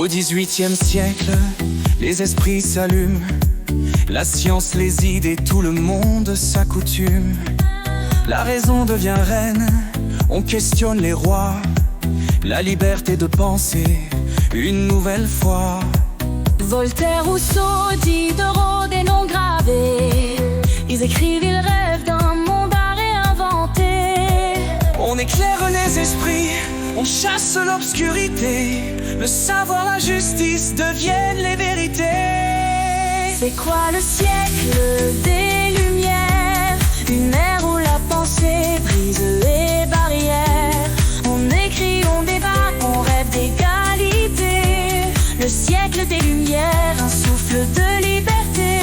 Au XVIIIe siècle, les esprits s'allument, la science, les idées, tout le monde s'accoutume. La raison devient reine, on questionne les rois, la liberté de penser une nouvelle fois. Voltaire, Rousseau, Diderot, des noms gravés. Ils écrivent, ils rêvent d'un monde à réinventer. On éclaire les esprits, on chasse l'obscurité. Le savoir, la justice deviennent les vérités. C'est quoi le siècle des Lumières? Une ère où la pensée brise les barrières. On écrit, on débat, on rêve d'égalité. Le siècle des Lumières, un souffle de liberté.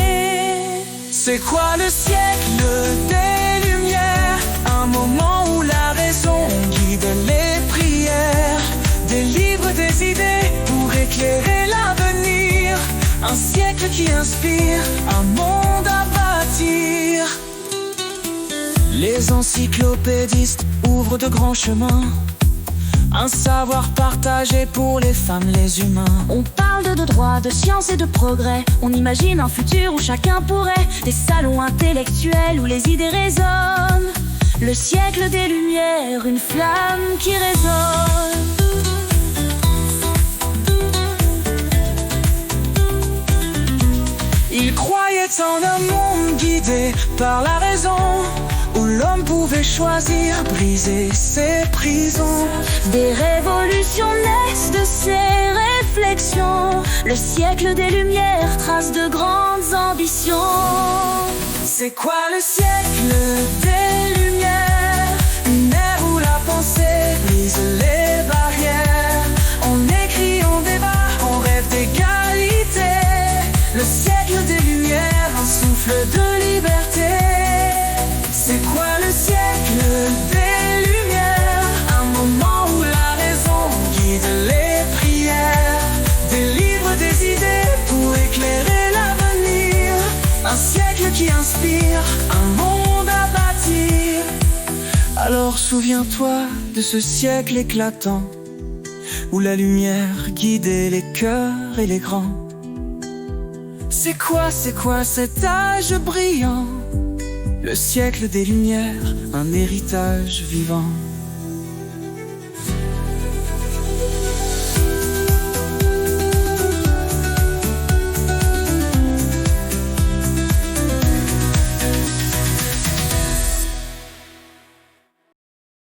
C'est quoi le siècle des Lumières? Un moment où la raison guide les prières. Des livres, des idées pour éclairer l'avenir. Un siècle qui inspire, un monde à bâtir. Les encyclopédistes ouvrent de grands chemins. Un savoir partagé pour les femmes, les humains. On parle de droit, de science et de progrès. On imagine un futur où chacun pourrait. Des salons intellectuels où les idées résonnent. Le siècle des Lumières, une flamme qui résonne. Ils croyaient en un monde guidé par la raison, où l'homme pouvait choisir, briser ses prisons. Des révolutions naissent de ces réflexions. Le siècle des Lumières trace de grandes ambitions. C'est quoi le siècle des Lumières? Une ère où la pensée brise les barrières. On écrit, on débat, on rêve d'égalité. Le siècle des Lumières, un souffle de liberté. C'est quoi le siècle des Lumières? Un moment où la raison guide les prières. Des livres, des idées pour éclairer l'avenir. Un siècle qui inspire, un monde à bâtir. Alors souviens-toi de ce siècle éclatant, où la lumière guidait les cœurs et les grands. C'est quoi cet âge brillant? Le siècle des Lumières, un héritage vivant.